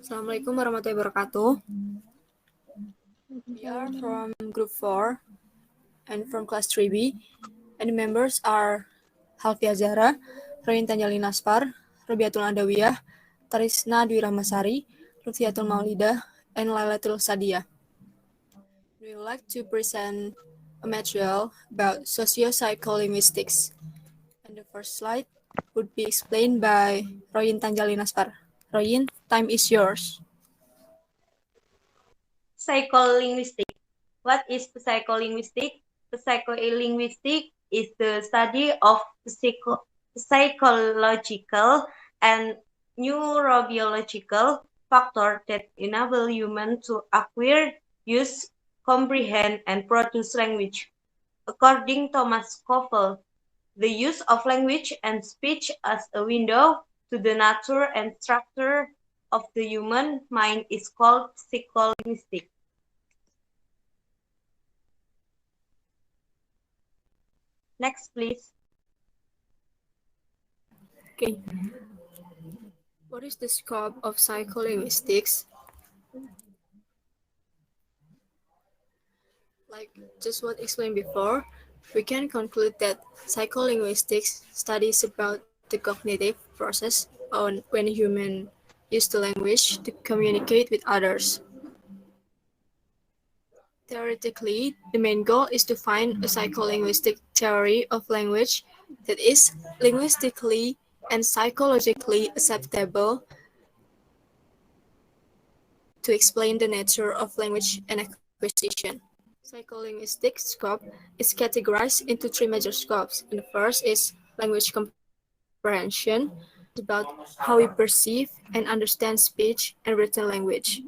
Assalamualaikum warahmatullahi wabarakatuh. We are from Group 4 and from Class 3B, and the members are Halfi Azzahra, Royin Tanjalin, Robi'atul Adawiyah, Tarisna Dwi Lutfiatul Maulidah, and Laellatul Sadiyah. We would like to present a material about Sociolinguistics, and the first slide would be explained by Royin Tanjalin. Royin, time is yours. Psycholinguistics. What is psycholinguistics? Psycholinguistics is the study of psychological and neurobiological factors that enable humans to acquire, use, comprehend, and produce language. According to Thomas Koffel, the use of language and speech as a window to the nature and structure of the human mind is called psycholinguistics. Next, please. Okay. What is the scope of psycholinguistics? Like just what explained before, we can conclude that psycholinguistics studies about the cognitive process on when humans use the language to communicate with others. Theoretically, the main goal is to find a psycholinguistic theory of language that is linguistically and psychologically acceptable to explain the nature of language and acquisition. Psycholinguistic scope is categorized into three major scopes. And the first is language comprehension, about how we perceive and understand speech and written language.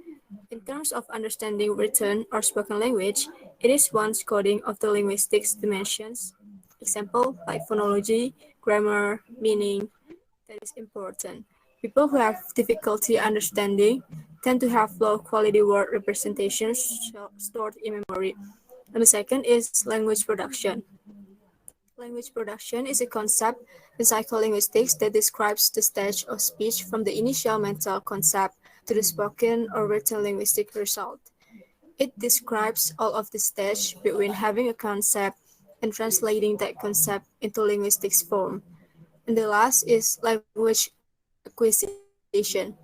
In terms of understanding written or spoken language, it is one coding of the linguistics dimensions. Example, like phonology, grammar, meaning, that is important. People who have difficulty understanding tend to have low-quality word representations stored in memory. And the second is language production. Language production is a concept in psycholinguistics that describes the stage of speech from the initial mental concept to the spoken or written linguistic result. It describes all of the stage between having a concept and translating that concept into linguistic form. And the last is language acquisition.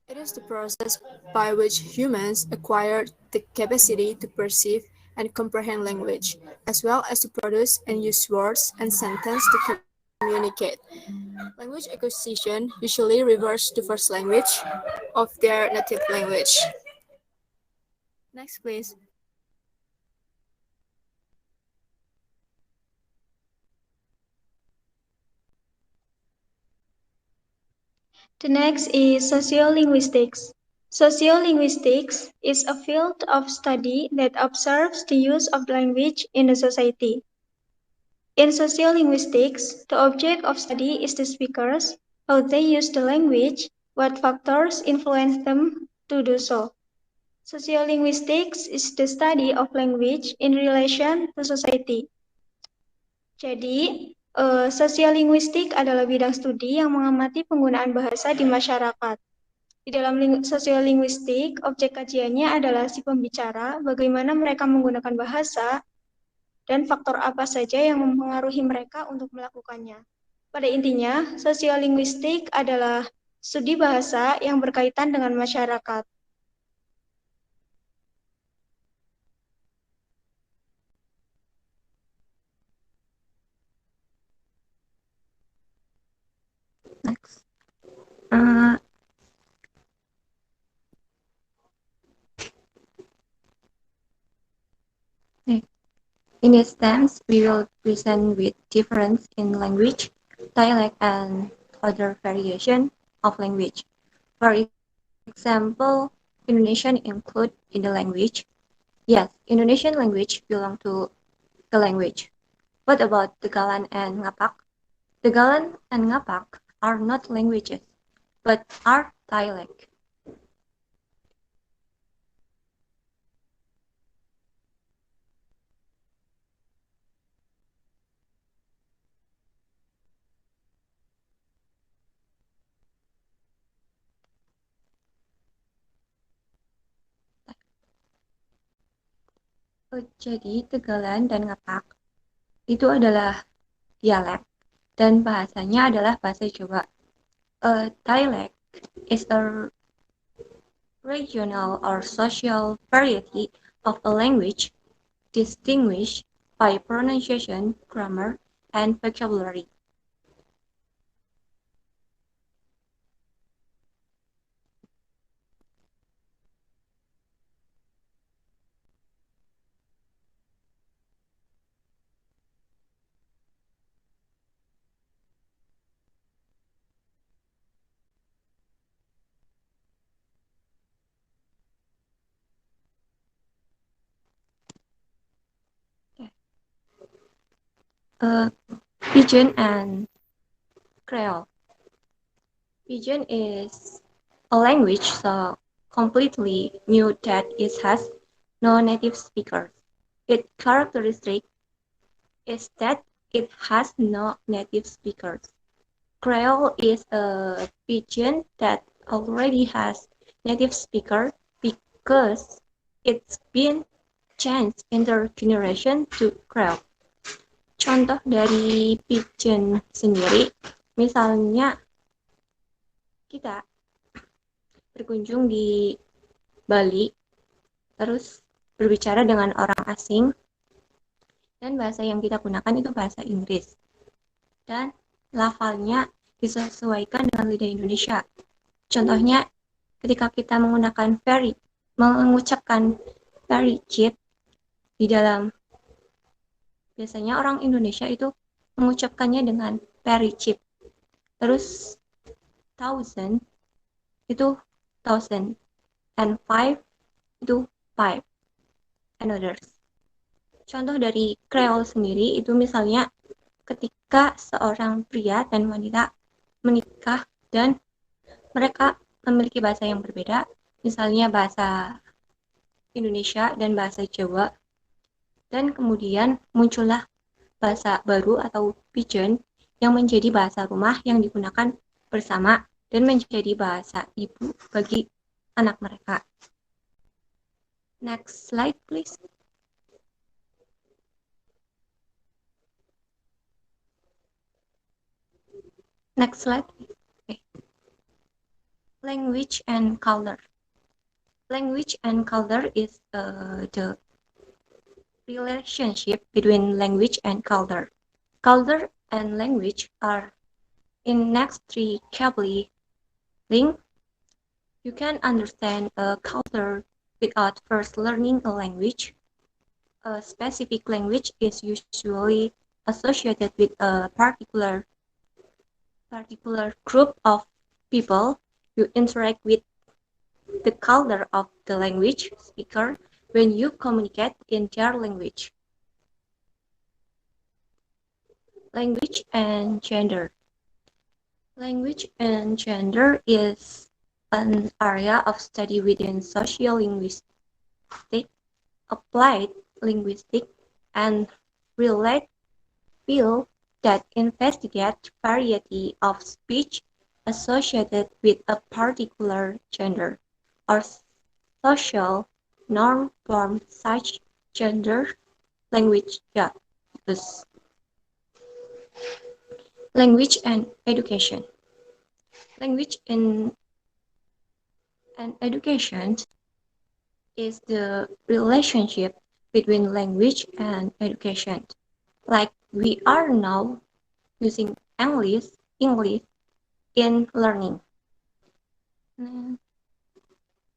It is the process by which humans acquire the capacity to perceive and comprehend language, as well as to produce and use words and sentences to communicate. Language acquisition usually refers to first language of their native language. Next, please. The next is sociolinguistics. Sociolinguistics is a field of study that observes the use of language in a society. In sociolinguistics, the object of study is the speakers, how they use the language, what factors influence them to do so. Sociolinguistics is the study of language in relation to society. Jadi, sosiolinguistik adalah bidang studi yang mengamati penggunaan bahasa di masyarakat. Di dalam sosiolinguistik, objek kajiannya adalah si pembicara, bagaimana mereka menggunakan bahasa, dan faktor apa saja yang mempengaruhi mereka untuk melakukannya. Pada intinya, sosiolinguistik adalah studi bahasa yang berkaitan dengan masyarakat. Next. In this sense, we will present with difference in language, dialect, and other variation of language. For example, Indonesian include in the language. Yes, Indonesian language belong to the language. What about Tegalan and Ngapak? Tegalan and Ngapak are not languages, but are dialect. Jadi Tegalan dan Ngapak itu adalah dialek dan bahasanya adalah bahasa Jawa. A dialect is a regional or social variety of a language distinguished by pronunciation, grammar, and vocabulary. Pidgin and Creole. Pidgin is a language so completely new that it has no native speakers. Its characteristic is that it has no native speakers. Creole is a pidgin that already has native speaker because it's been changed intergeneration to Creole. Contoh dari pidgin sendiri, misalnya kita berkunjung di Bali, terus berbicara dengan orang asing, dan bahasa yang kita gunakan itu bahasa Inggris. Dan lafalnya disesuaikan dengan lidah Indonesia. Contohnya, ketika kita mengucapkan very cheap di dalam, biasanya orang Indonesia itu mengucapkannya dengan very cheap. Terus, thousand itu thousand, and five itu five, and others. Contoh dari Creole sendiri itu misalnya ketika seorang pria dan wanita menikah dan mereka memiliki bahasa yang berbeda, misalnya bahasa Indonesia dan bahasa Jawa, dan kemudian muncullah bahasa baru atau pidgin yang menjadi bahasa rumah yang digunakan bersama dan menjadi bahasa ibu bagi anak mereka. Next slide, please. Next slide. Okay. Language and color. Language and color is the relationship between language and color. Color and language are inextricably linked. You can understand a culture without first learning a language. A specific language is usually associated with a particular group of people. You interact with the culture of the language speaker when you communicate in their language. Language and gender. Language and gender is an area of study within sociolinguistics, applied linguistics, and related fields that investigate variety of speech associated with a particular gender or social norm from such gender language. Language and education. Language and education is the relationship between language and education. Like we are now using English in learning.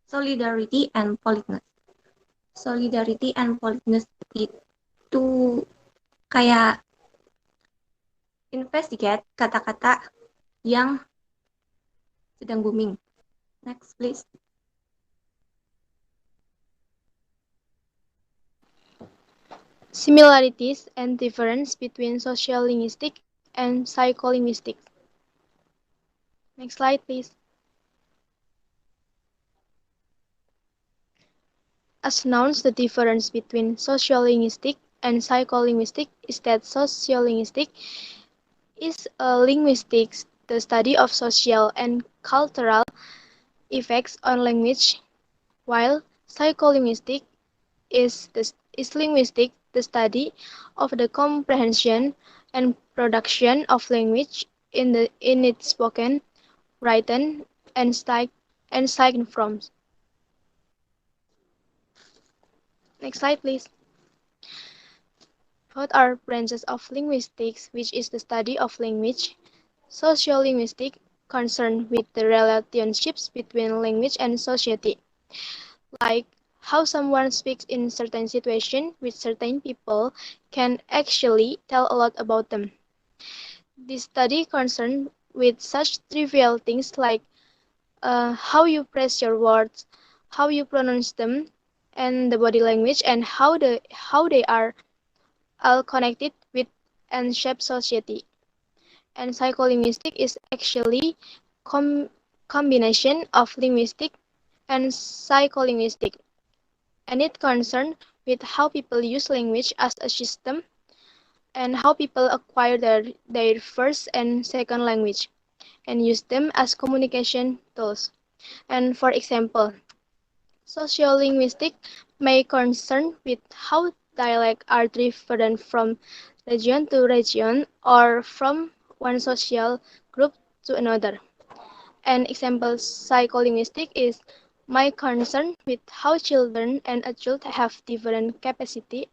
Solidarity and politeness. Solidarity and politeness itu kayak investigate kata-kata yang sedang booming. Next, please. Similarities and difference between sociolinguistics and psycholinguistics. Next slide, please. As announced, the difference between sociolinguistics and psycholinguistics is that sociolinguistics is a linguistics, the study of social and cultural effects on language, while psycholinguistics is is linguistics, the study of the comprehension and production of language in its spoken, written, and spoken forms. Next slide, please. Both are branches of linguistics, which is the study of language. Sociolinguistics concerned with the relationships between language and society, like how someone speaks in certain situations with certain people can actually tell a lot about them. This study concerned with such trivial things like how you phrase your words, how you pronounce them, and the body language, and how they are all connected with and shape society. And psycholinguistics is actually combination of linguistic and psycholinguistic, and it concerns with how people use language as a system and how people acquire their first and second language and use them as communication tools. And for example, sociolinguistics may concern with how dialects are different from region to region or from one social group to another. An example psycholinguistic is my concern with how children and adults have different capacity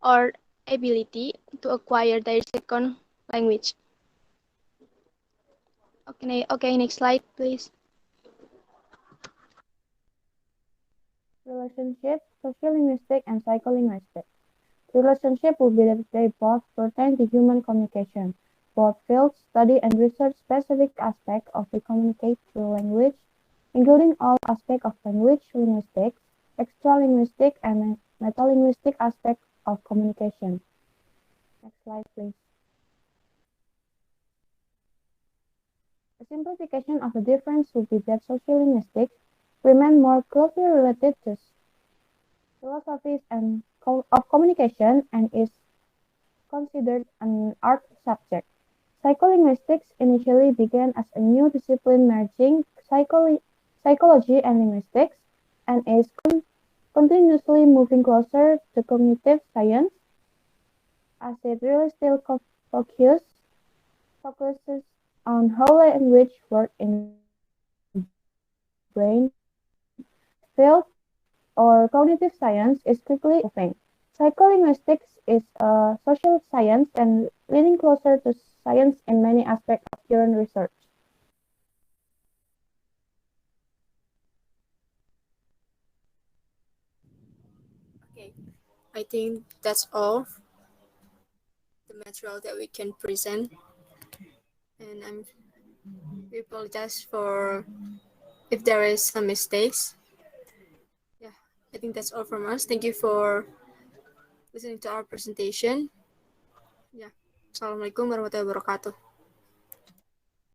or ability to acquire their second language. Okay, next slide, please. Relationship, sociolinguistics, and psycholinguistics. Relationship would be that they both pertain to human communication. Both fields study and research specific aspects of the communicate through language, including all aspects of language linguistics, extralinguistic, and metalinguistic aspects of communication. Next slide, please. A simplification of the difference would be that sociolinguistics remain more closely related to philosophies and of communication and is considered an art subject. Psycholinguistics initially began as a new discipline merging psychology and linguistics and is continuously moving closer to cognitive science as it really still focuses on how language works in the brain. This field or cognitive science is quickly evolving. Psycholinguistics is a social science and leaning closer to science in many aspects of current research. Okay, I think that's all the material that we can present, and we apologize for if there is some mistakes. Yeah, I think that's all from us. Thank you for listening to our presentation. Yeah, Assalamualaikum warahmatullahi wabarakatuh.